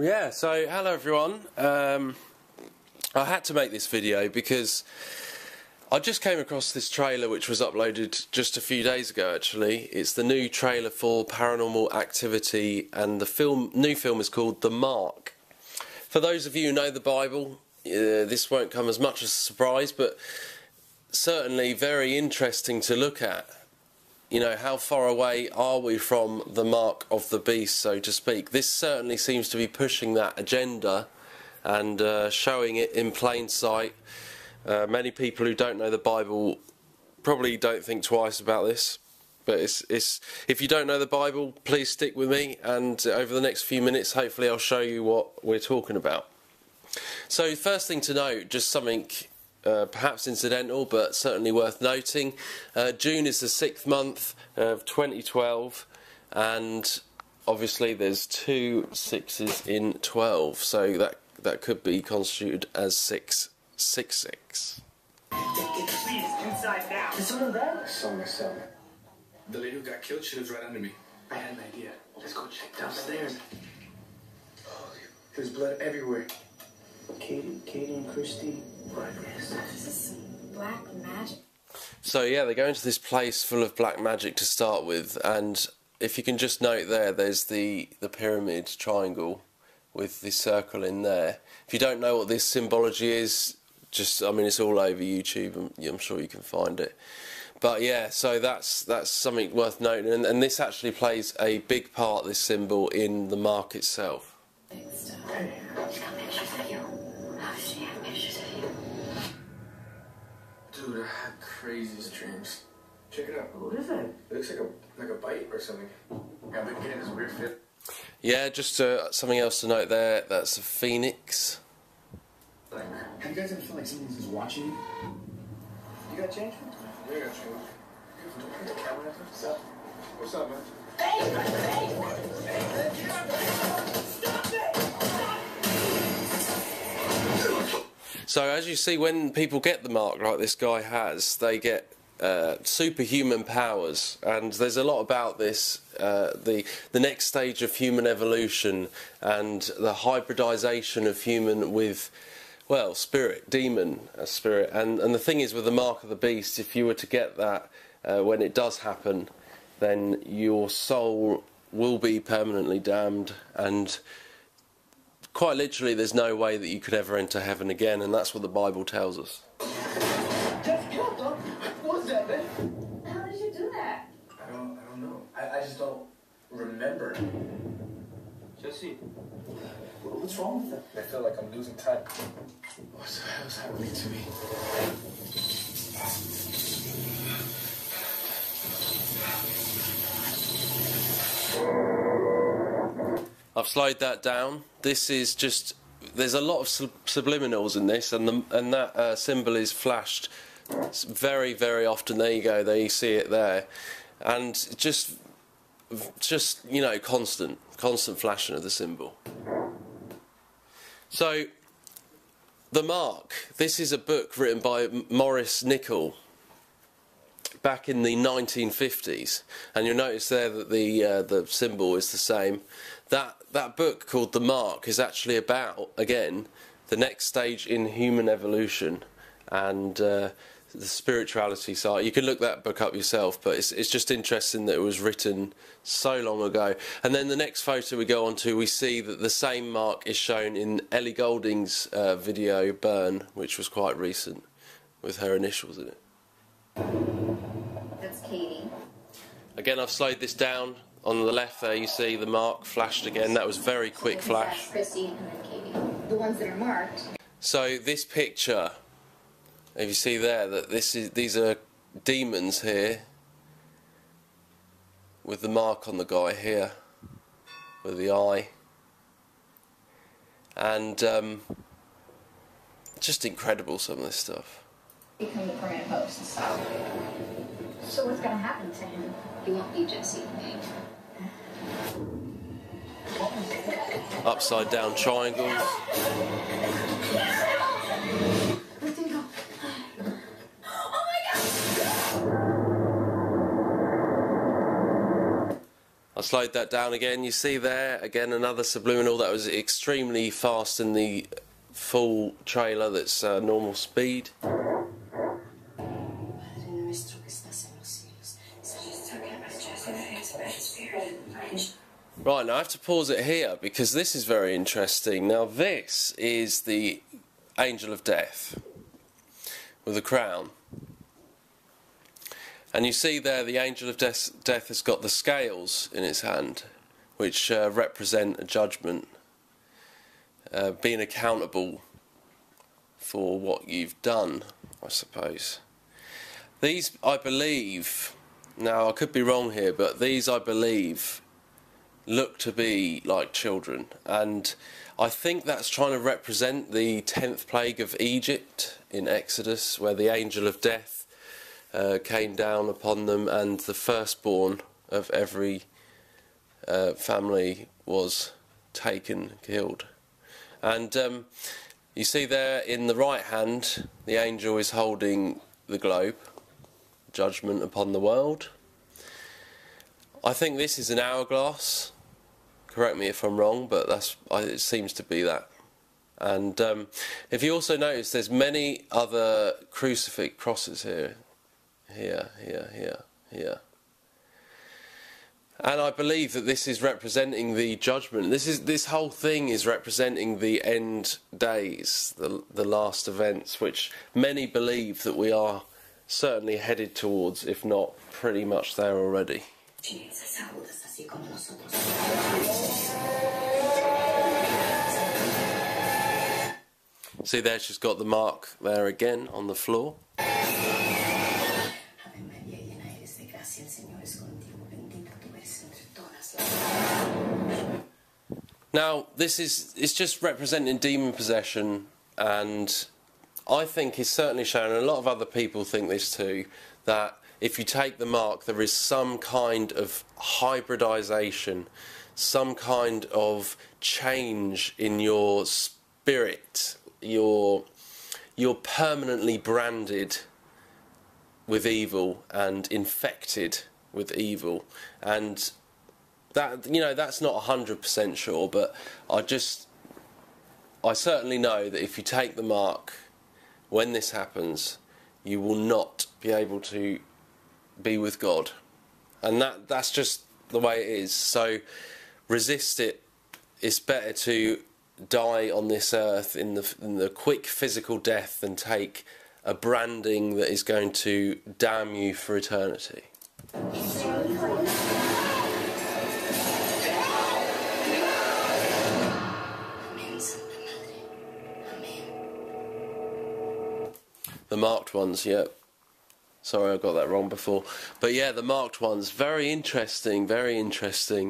Yeah, so hello everyone. I had to make this video because I just came across this trailer which was uploaded just a few days ago actually. It's the new trailer for Paranormal Activity, and the new film is called The Mark. For those of you who know the Bible, this won't come as much as a surprise, but certainly very interesting to look at. You know, how far away are we from the mark of the beast, so to speak? This certainly seems to be pushing that agenda and showing it in plain sight. Many people who don't know the Bible probably don't think twice about this, but if you don't know the Bible, please stick with me, and over the next few minutes hopefully I'll show you what we're talking about. So first thing to note, just something perhaps incidental but certainly worth noting. June is the 6th month of 2012, and obviously there's 2 6s in 12, so that could be constituted as 666. Please, inside now. Is someone there? Something. The lady who got killed, she lives right under me. I had an idea. Let's go check downstairs. There's blood everywhere. Katie and Christy. What is this? This is some black magic. So yeah, they go into this place full of black magic to start with, and if you can just note there's the pyramid triangle with the circle in there. If you don't know what this symbology is, I mean, it's all over YouTube, and I'm sure you can find it. But yeah, so that's something worth noting, and this actually plays a big part, this symbol, in the mark itself. She's got pictures of you. How does she have pictures of you? Dude, I had craziest dreams. Check it out. What is that? It looks like a bite or something. I've been getting this weird fit. Yeah, just something else to note there. That's a phoenix. Like, Have you guys ever felt like someone is watching you? You got change? yeah, I got you. The camera. What's up? What's up, man? So as you see, when people get the mark like this guy has, they get superhuman powers, and there's a lot about this, the next stage of human evolution and the hybridization of human with, well, spirit, demon spirit. And the thing is, with the mark of the beast, if you were to get that when it does happen, then your soul will be permanently damned, and quite literally there's no way that you could ever enter heaven again, and that's what the Bible tells us. Just killed them. What was that, man? How did you do that? I don't know. I just don't remember. Jesse, what's wrong with that? I feel like I'm losing time. What the hell is happening to me? I've slowed that down. This is just, there's a lot of subliminals in this, and that symbol is flashed very, very often. There you go, there you see it there, and just you know, constant flashing of the symbol. So The Mark, this is a book written by Maurice Nicoll back in the 1950s, and you'll notice there that the symbol is the same. That book called The Mark is actually about, again, the next stage in human evolution and the spirituality side. You can look that book up yourself, but it's just interesting that it was written so long ago. And then the next photo we go on to, we see that the same mark is shown in Ellie Goulding's video Burn, which was quite recent, with her initials in it. That's Katie. Again, I've slowed this down. On the left there you see the mark flashed again. That was very quick flash. That's Christy and then Katie. The ones that are marked. So this picture, if you see there, that these are demons here, with the mark on the guy here, with the eye, and just incredible, some of this stuff. Become the permanent host. So what's going to happen to him? He won't be Jesse and me. Upside down triangles. slowed that down again. You see there, again, another subliminal that was extremely fast in the full trailer that's normal speed. Right, now I have to pause it here because this is very interesting. Now this is the angel of death with a crown. And you see there the angel of death has got the scales in its hand, which represent a judgment, being accountable for what you've done, I suppose. These, I believe, now I could be wrong here, but these, I believe, look to be like children. And I think that's trying to represent the 10th plague of Egypt in Exodus, where the angel of death came down upon them and the firstborn of every family was taken, killed. And you see there in the right hand, the angel is holding the globe, judgment upon the world. I think this is an hourglass. Correct me if I'm wrong, but it seems to be that. And if you also notice, there's many other crucifix crosses here. Here. And I believe that this is representing the judgment. This whole thing is representing the end days, the last events, which many believe that we are certainly headed towards, if not pretty much there already. See there, she's got the mark there again on the floor. Now, it's just representing demon possession, and I think it's certainly shown, and a lot of other people think this too, that if you take the mark, there is some kind of hybridization, some kind of change in your spirit. You're permanently branded with evil and infected with evil, and that, you know, that's not 100% sure, but I certainly know that if you take the mark, when this happens, you will not be able to be with God, and that's just the way it is. So resist it. It's better to die on this earth in the quick physical death than take a branding that is going to damn you for eternity. The marked ones, yeah. Sorry, I got that wrong before. But yeah, the marked ones, very interesting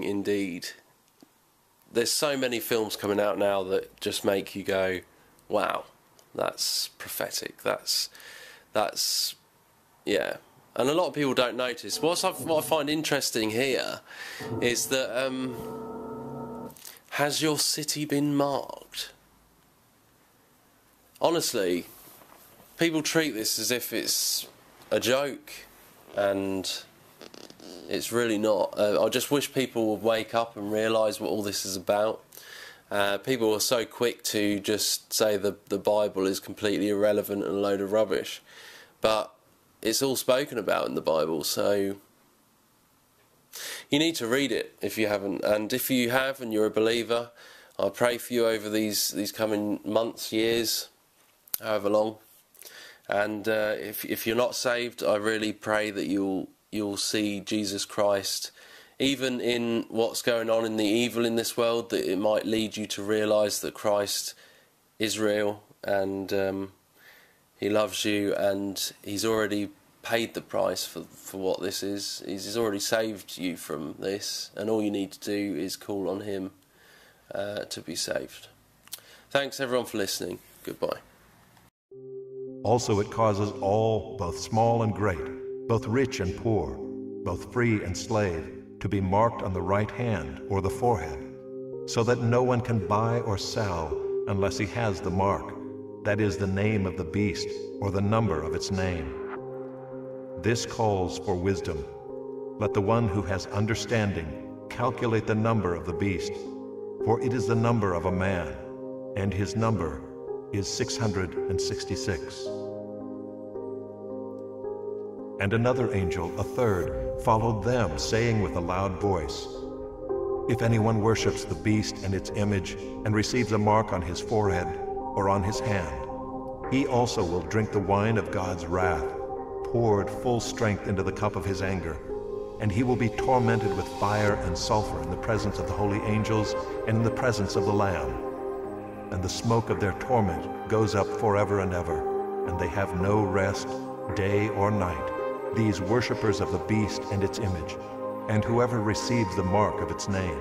indeed. There's so many films coming out now that just make you go, wow, that's prophetic. That's yeah. And a lot of people don't notice. What I find interesting here is that has your city been marked? Honestly, people treat this as if it's a joke, and it's really not. I just wish people would wake up and realise what all this is about. People are so quick to just say the Bible is completely irrelevant and a load of rubbish, but it's all spoken about in the Bible, so you need to read it if you haven't. And if you have and you're a believer, I pray for you over these coming months, years, however long. And if you're not saved, I really pray that you'll see Jesus Christ, even in what's going on in the evil in this world, that it might lead you to realise that Christ is real, and he loves you, and he's already paid the price for what this is. He's already saved you from this, and all you need to do is call on him to be saved. Thanks everyone for listening. Goodbye. Also it causes all, both small and great, both rich and poor, both free and slave, to be marked on the right hand or the forehead, so that no one can buy or sell unless he has the mark, that is, the name of the beast or the number of its name. This calls for wisdom. Let the one who has understanding calculate the number of the beast, for it is the number of a man, and his number is 666. And another angel, a third, followed them, saying with a loud voice, "If anyone worships the beast and its image, and receives a mark on his forehead or on his hand, he also will drink the wine of God's wrath, poured full strength into the cup of his anger, and he will be tormented with fire and sulfur in the presence of the holy angels and in the presence of the Lamb. And the smoke of their torment goes up forever and ever, and they have no rest, day or night, these worshippers of the beast and its image, and whoever receives the mark of its name."